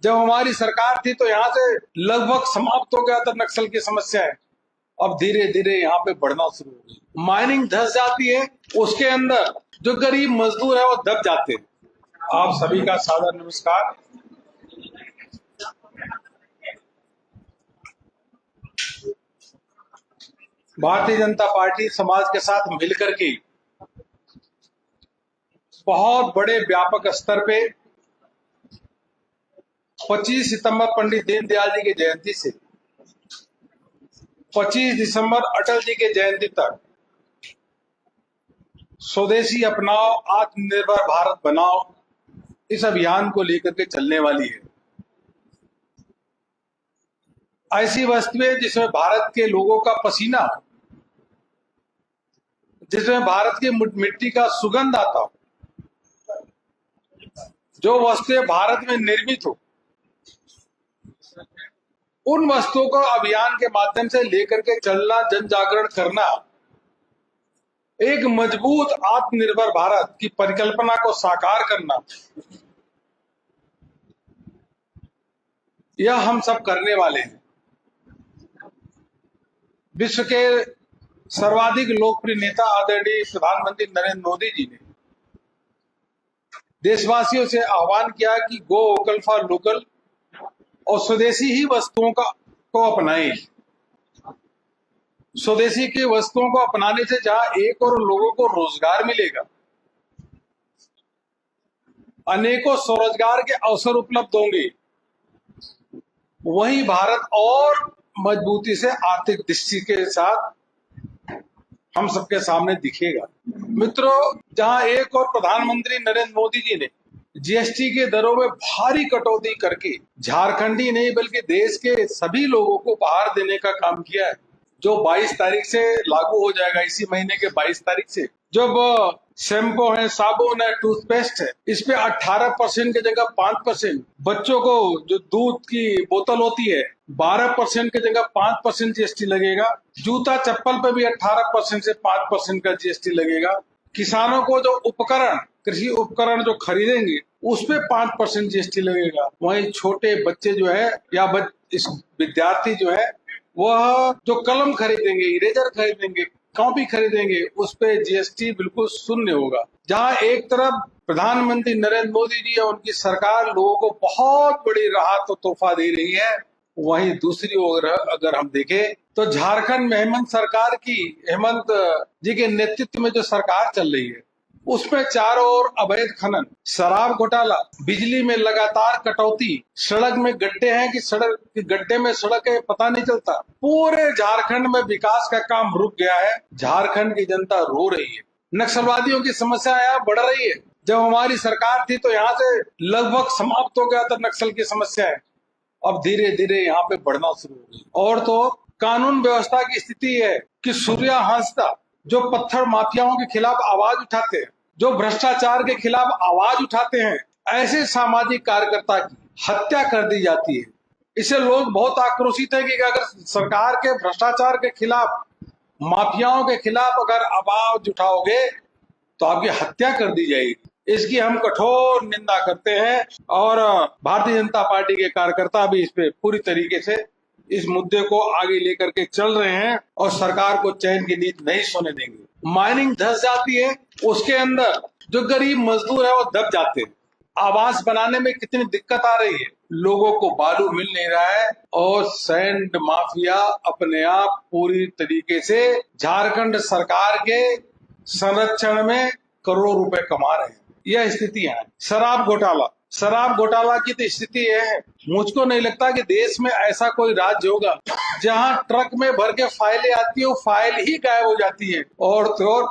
जब हमारी सरकार थी तो यहाँ से लगभग समाप्त हो गया था नक्सल की समस्याएं। अब धीरे धीरे यहाँ पे बढ़ना शुरू हो गई। माइनिंग धस जाती है, उसके अंदर जो गरीब मजदूर है वो दब जाते हैं। आप सभी का सादर नमस्कार। भारतीय जनता पार्टी समाज के साथ मिलकर के बहुत बड़े व्यापक स्तर पे 25 सितंबर पंडित दीनदयाल जी की जयंती से 25 दिसंबर अटल जी के जयंती तक स्वदेशी अपनाओ आत्मनिर्भर भारत बनाओ इस अभियान को लेकर के चलने वाली है। ऐसी वस्तुएं जिसमें भारत के लोगों का पसीना, जिसमें भारत की मिट्टी का सुगंध आता हो, जो वस्तुएं भारत में निर्मित हो, उन वस्तुओं को अभियान के माध्यम से लेकर के चलना, जन जागरण करना, एक मजबूत आत्मनिर्भर भारत की परिकल्पना को साकार करना, यह हम सब करने वाले हैं। विश्व के सर्वाधिक लोकप्रिय नेता आदरणीय प्रधानमंत्री नरेंद्र मोदी जी ने देशवासियों से आह्वान किया कि गो वोकल फॉर लोकल और स्वदेशी ही वस्तुओं को अपनाएं। स्वदेशी की वस्तुओं को अपनाने से जहां एक और लोगों को रोजगार मिलेगा, अनेकों स्वरोजगार के अवसर उपलब्ध होंगे, वहीं भारत और मजबूती से आर्थिक दृष्टि के साथ हम सबके सामने दिखेगा। मित्रों, जहां एक और प्रधानमंत्री नरेंद्र मोदी जी ने जीएसटी के दरों में भारी कटौती करके झारखंड ही नहीं बल्कि देश के सभी लोगों को उपहार देने का काम किया है, जो 22 तारीख से लागू हो जाएगा। इसी महीने के 22 तारीख से जब शैम्पू है, साबुन है, टूथपेस्ट है, इस पे 18% की जगह 5%, बच्चों को जो दूध की बोतल होती है 12% की जगह 5% जीएसटी लगेगा। जूता चप्पल पे भी 18% से 5% का जीएसटी लगेगा। किसानों को जो उपकरण, कृषि उपकरण जो खरीदेंगे उस पे 5% जीएसटी लगेगा। वहीं छोटे बच्चे जो है या विद्यार्थी जो है वह जो कलम खरीदेंगे, इरेजर खरीदेंगे, कॉपी खरीदेंगे, उस पे जीएसटी बिल्कुल शून्य होगा। जहां एक तरफ प्रधानमंत्री नरेंद्र मोदी जी और उनकी सरकार लोगों को बहुत बड़ी राहत और तोहफा दे रही है, वहीं दूसरी ओर अगर हम देखें तो झारखंड में हेमंत जी के नेतृत्व में जो सरकार चल रही है उसमें चारों ओर अवैध खनन, शराब घोटाला, बिजली में लगातार कटौती, सड़क में गड्ढे हैं कि गड्ढे में सड़क है पता नहीं चलता। पूरे झारखंड में विकास का काम रुक गया है। झारखंड की जनता रो रही है। नक्सलवादियों की समस्या यहाँ बढ़ रही है। जब हमारी सरकार थी तो यहाँ से लगभग समाप्त हो गया था नक्सल की समस्याएं। अब धीरे धीरे यहाँ पे बढ़ना शुरू हो गई। और तो कानून व्यवस्था की स्थिति है कि सूर्या हांसदा जो पत्थर माफियाओं के खिलाफ आवाज उठाते हैं, जो भ्रष्टाचार के खिलाफ आवाज उठाते हैं, ऐसे सामाजिक कार्यकर्ता की हत्या कर दी जाती है। इससे लोग बहुत आक्रोशित है कि अगर सरकार के भ्रष्टाचार के खिलाफ, माफियाओं के खिलाफ अगर आवाज उठाओगे तो आपकी हत्या कर दी जाएगी। इसकी हम कठोर निंदा करते हैं और भारतीय जनता पार्टी के कार्यकर्ता भी इस पे पूरी तरीके से इस मुद्दे को आगे लेकर के चल रहे हैं और सरकार को चैन की नींद नहीं सोने देंगे। माइनिंग धस जाती है, उसके अंदर जो गरीब मजदूर है वो दब जाते हैं। आवास बनाने में कितनी दिक्कत आ रही है, लोगों को बालू मिल नहीं रहा है और सैंड माफिया अपने आप पूरी तरीके से झारखंड सरकार के संरक्षण में करोड़ों रुपए कमा रहे हैं। यह स्थितियां है। शराब घोटाला की तो स्थिति है। मुझको नहीं लगता कि देश में ऐसा कोई राज्य होगा जहां ट्रक में भर के फाइलें आती है, फाइल ही गायब हो जाती है और तो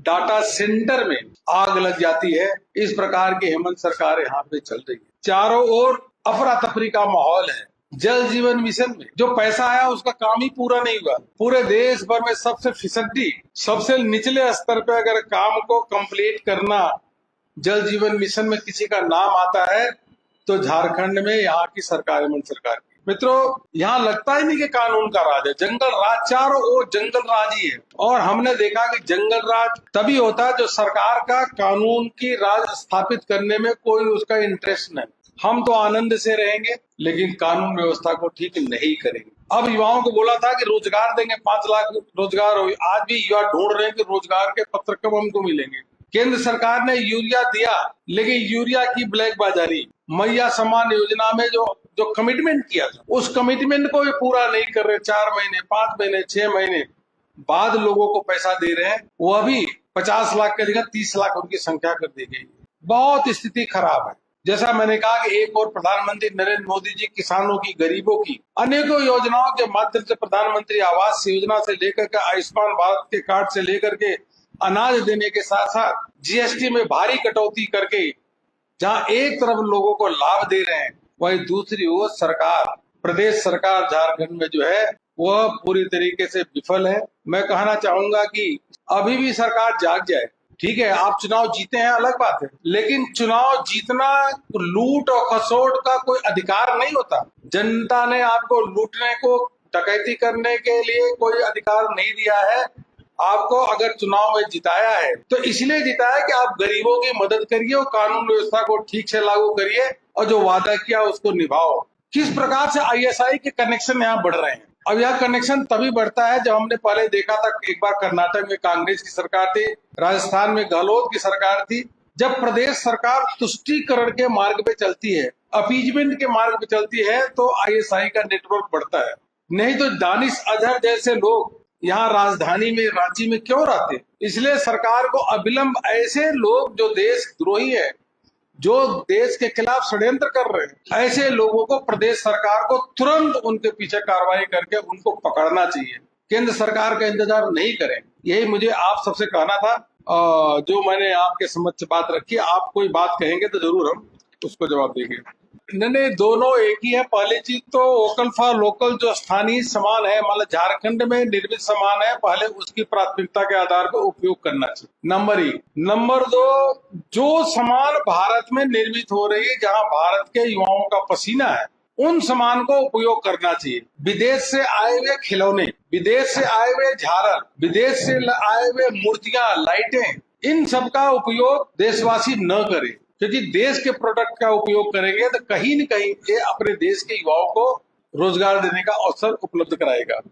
डाटा सेंटर में आग लग जाती है। इस प्रकार की हेमंत सरकार यहाँ पे चल रही है। चारों ओर अफरा तफरी का माहौल है। जल जीवन मिशन में जो पैसा आया उसका काम ही पूरा नहीं हुआ। पूरे देश भर में सबसे फिसड्डी, सबसे निचले स्तर पे अगर काम को कंप्लीट करना जल जीवन मिशन में किसी का नाम आता है तो झारखंड में यहाँ की सरकार, हेमंत सरकार की। मित्रों, यहाँ लगता ही नहीं कि कानून का राज है। जंगल राज, चारों ओर जंगल राज ही है। और हमने देखा कि जंगल राज तभी होता है जो सरकार का कानून की राज स्थापित करने में कोई उसका इंटरेस्ट नहीं। हम तो आनंद से रहेंगे, लेकिन कानून व्यवस्था को ठीक नहीं करेंगे। अब युवाओं को बोला था कि रोजगार देंगे, 5 लाख रोजगार हो, आज भी युवा ढूंढ रहे हैं कि रोजगार के पत्र कब हमको मिलेंगे। केंद्र सरकार ने यूरिया दिया, लेकिन यूरिया की ब्लैक बाजारी, मैया सम्मान योजना में जो कमिटमेंट किया था, उस कमिटमेंट को भी पूरा नहीं कर रहे। 4 महीने, 5 महीने, 6 महीने बाद लोगों को पैसा दे रहे हैं, वह भी 50 लाख के जगह 30 लाख उनकी संख्या कर दी गई। बहुत स्थिति खराब है। जैसा मैंने कहा कि एक और प्रधानमंत्री नरेंद्र मोदी जी किसानों की, गरीबों की अनेकों योजनाओं के माध्यम से, प्रधानमंत्री आवास योजना से लेकर के आयुष्मान भारत के कार्ड से लेकर के अनाज देने के साथ साथ जीएसटी में भारी कटौती करके जहां एक तरफ लोगों को लाभ दे रहे हैं, वहीं दूसरी ओर सरकार, प्रदेश सरकार झारखंड में जो है वह पूरी तरीके से विफल है। मैं कहना चाहूंगा कि अभी भी सरकार जाग जाए। ठीक है, आप चुनाव जीते हैं अलग बात है, लेकिन चुनाव जीतना लूट और खसोट का कोई अधिकार नहीं होता। जनता ने आपको लूटने को, डकैती करने के लिए कोई अधिकार नहीं दिया है। आपको अगर चुनाव में जिताया है तो इसलिए जिताया कि आप गरीबों की मदद करिए और कानून व्यवस्था को ठीक से लागू करिए और जो वादा किया उसको निभाओ। किस प्रकार से आईएसआई के कनेक्शन यहाँ बढ़ रहे हैं। अब यह कनेक्शन तभी बढ़ता है जब हमने पहले देखा था, एक बार कर्नाटक में कांग्रेस की सरकार थी, राजस्थान में गहलोत की सरकार थी। जब प्रदेश सरकार तुष्टीकरण के मार्ग पे चलती है, अपीजमेंट के मार्ग पे चलती है, तो आईएसआई का नेटवर्क बढ़ता है। नहीं तो दानिश अजहर जैसे लोग यहाँ राजधानी में, रांची में क्यों रहते। इसलिए सरकार को अविलंब ऐसे लोग जो देशद्रोही है, जो देश के खिलाफ षड्यंत्र कर रहे हैं, ऐसे लोगों को प्रदेश सरकार को तुरंत उनके पीछे कार्रवाई करके उनको पकड़ना चाहिए। केंद्र सरकार का इंतजार नहीं करें। यही मुझे आप सबसे कहना था, जो मैंने आपके समक्ष बात रखी। आप कोई बात कहेंगे तो जरूर हम उसको जवाब देंगे। नहीं, दोनों एक ही है। पहली चीज तो वोकल फॉर लोकल, जो स्थानीय सामान है, मतलब झारखंड में निर्मित सामान है, पहले उसकी प्राथमिकता के आधार पर उपयोग करना चाहिए, नंबर 1। नंबर 2, जो सामान भारत में निर्मित हो रही है, जहां भारत के युवाओं का पसीना है, उन सामान को उपयोग करना चाहिए। विदेश से आए हुए खिलौने, विदेश से आए हुए झालर, विदेश से आए हुए मूर्तियां, लाइटें, इन सब का उपयोग देशवासी न करें, क्योंकि देश के प्रोडक्ट का उपयोग करेंगे तो कहीं न कहीं ये अपने देश के युवाओं को रोजगार देने का अवसर उपलब्ध कराएगा।